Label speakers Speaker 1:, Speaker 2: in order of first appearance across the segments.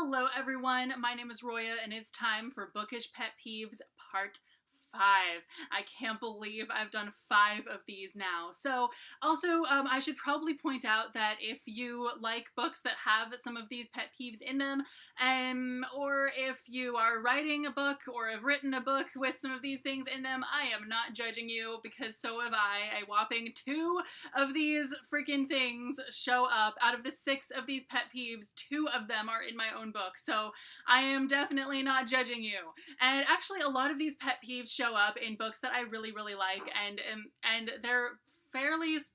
Speaker 1: Hello everyone, my name is Roya and it's time for Bookish Pet Peeves Part 5. I can't believe I've done 5 of these now. So also, I should probably point out that if you like books that have some of these pet peeves in them, or if you are writing a book or have written a book with some of these things in them, I am not judging you because so have I. A whopping 2 of these freaking things show up. Out of the 6 of these pet peeves, 2 of them are in my own book. So I am definitely not judging you. And actually, a lot of these pet peeves show up in books that I really, really like, and they're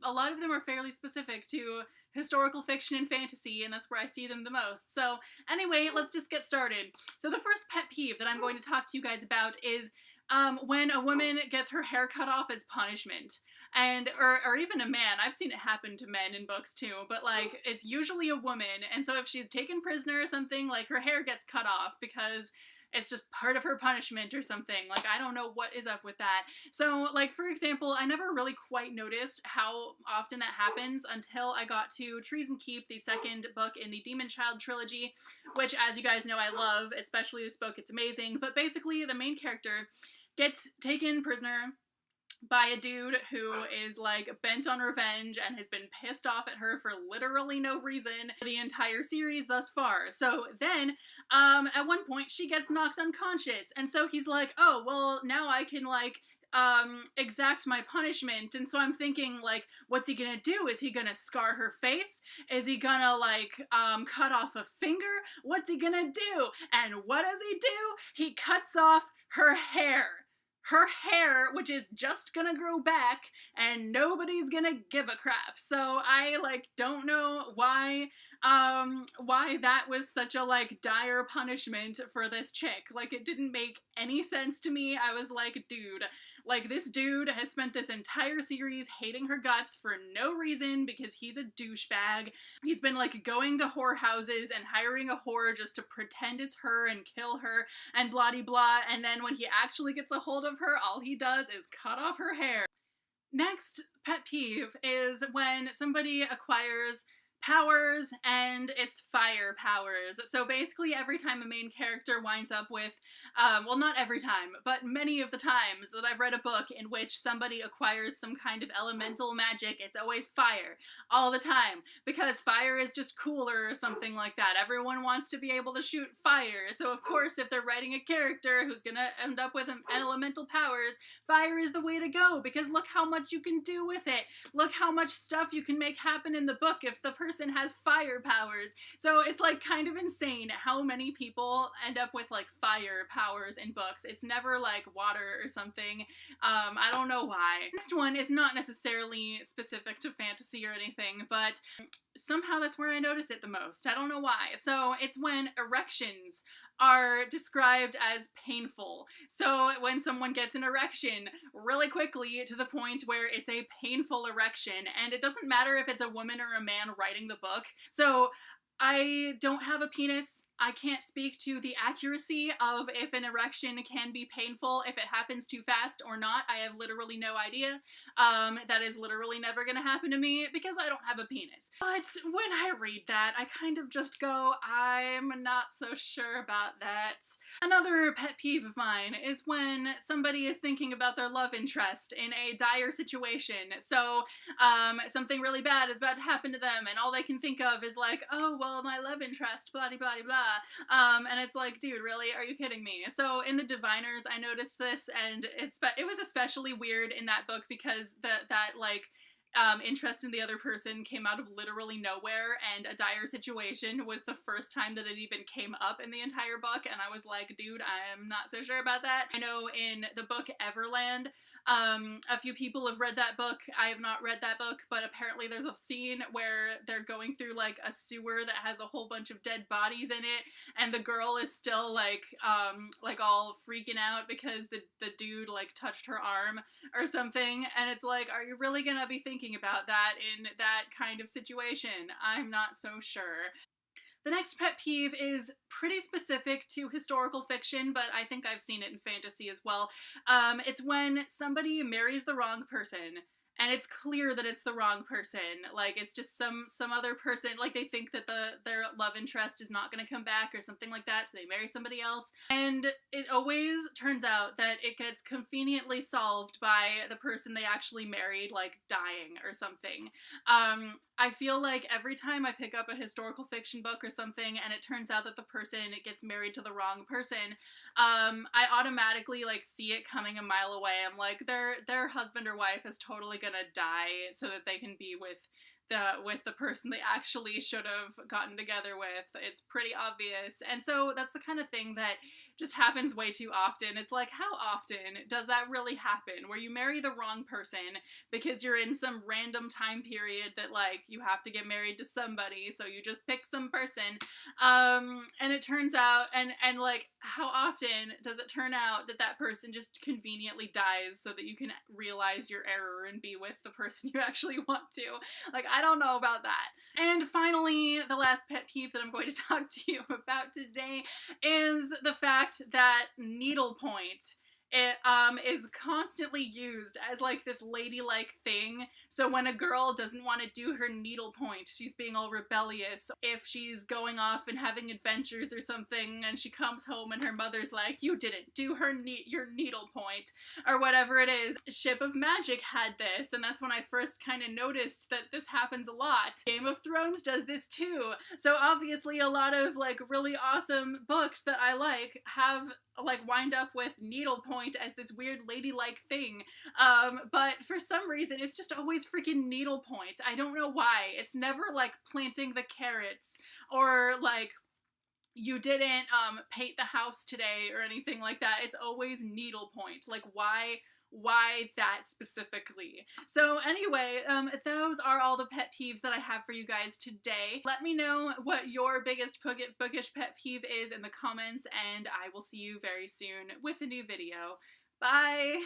Speaker 1: a lot of them are fairly specific to historical fiction and fantasy, and that's where I see them the most. So anyway, let's just get started. So the first pet peeve that I'm going to talk to you guys about is when a woman gets her hair cut off as punishment. Or even a man. I've seen it happen to men in books too, but like it's usually a woman, and so if she's taken prisoner or something, like her hair gets cut off because it's just part of her punishment or something. Like, I don't know what is up with that. So, like, for example, I never really quite noticed how often that happens until I got to Trees and Keep, the second book in the Demon Child trilogy, which, as you guys know, I love, especially this book. It's amazing. But basically, the main character gets taken prisoner by a dude who is like bent on revenge and has been pissed off at her for literally no reason the entire series thus far. So then at one point she gets knocked unconscious, and so he's like, oh well, now I can like exact my punishment. And so I'm thinking, like, what's he gonna do? Is he gonna scar her face? Is he gonna like cut off a finger? What's he gonna do? And what does he do? He cuts off her hair. Her hair, which is just gonna grow back, and nobody's gonna give a crap. So I, like, don't know why that was such a, like, dire punishment for this chick. Like, it didn't make any sense to me. I was like, dude, like, this dude has spent this entire series hating her guts for no reason because he's a douchebag. He's been, like, going to whorehouses and hiring a whore just to pretend it's her and kill her and blah-de-blah, and then when he actually gets a hold of her, all he does is cut off her hair. Next pet peeve is when somebody acquires powers and it's fire powers. So basically every time a main character winds up with, well, not every time, but many of the times that I've read a book in which somebody acquires some kind of elemental magic, it's always fire. All the time. Because fire is just cooler or something like that. Everyone wants to be able to shoot fire. So of course, if they're writing a character who's gonna end up with elemental powers, fire is the way to go, because look how much you can do with it. Look how much stuff you can make happen in the book if the person has fire powers. So it's like kind of insane how many people end up with like fire powers in books. It's never like water or something. I don't know why. Next one is not necessarily specific to fantasy or anything, but somehow that's where I notice it the most. I don't know why. So it's when erections are described as painful. So when someone gets an erection really quickly to the point where it's a painful erection, and it doesn't matter if it's a woman or a man writing the book. So I don't have a penis. I can't speak to the accuracy of if an erection can be painful, if it happens too fast or not. I have literally no idea. That is literally never gonna happen to me because I don't have a penis. But when I read that, I kind of just go, I'm not so sure about that. Another pet peeve of mine is when somebody is thinking about their love interest in a dire situation. So something really bad is about to happen to them, and all they can think of is like, oh, well, my love interest, blah blah blah blah. And it's like, dude, really? Are you kidding me? So in The Diviners, I noticed this, and it was especially weird in that book because that interest in the other person came out of literally nowhere, and a dire situation was the first time that it even came up in the entire book, and I was like, dude, I'm not so sure about that. I know in the book Everland, a few people have read that book. I have not read that book, but apparently there's a scene where they're going through like a sewer that has a whole bunch of dead bodies in it, and the girl is still like all freaking out because the dude like touched her arm or something, and it's like, are you really gonna be thinking about that in that kind of situation? I'm not so sure. The next pet peeve is pretty specific to historical fiction, but I think I've seen it in fantasy as well. It's when somebody marries the wrong person and it's clear that it's the wrong person. Like, it's just some other person, like they think that their love interest is not going to come back or something like that, so they marry somebody else. And it always turns out that it gets conveniently solved by the person they actually married, like, dying or something. I feel like every time I pick up a historical fiction book or something and it turns out that the person gets married to the wrong person, I automatically, like, see it coming a mile away. I'm like, their husband or wife is totally gonna die so that they can be with the person they actually should have gotten together with. It's pretty obvious. And so that's the kind of thing that just happens way too often. It's like, how often does that really happen, where you marry the wrong person because you're in some random time period that, like, you have to get married to somebody, so you just pick some person, and it turns out, and like, how often does it turn out that that person just conveniently dies so that you can realize your error and be with the person you actually want to? Like, I don't know about that. And finally, the last pet peeve that I'm going to talk to you about today is the fact that needlepoint, it is constantly used as, like, this ladylike thing. So when a girl doesn't want to do her needlepoint, she's being all rebellious. If she's going off and having adventures or something and she comes home and her mother's like, you didn't do your needlepoint, or whatever it is. Ship of Magic had this, and that's when I first kind of noticed that this happens a lot. Game of Thrones does this too. So obviously a lot of, like, really awesome books that I like have, like, wind up with needlepoint as this weird ladylike thing. But for some reason, it's just always freaking needlepoint. I don't know why. It's never, like, planting the carrots, or, like, you didn't paint the house today or anything like that. It's always needlepoint. Like, why that specifically? So anyway, those are all the pet peeves that I have for you guys today. Let me know what your biggest bookish pet peeve is in the comments, and I will see you very soon with a new video. Bye!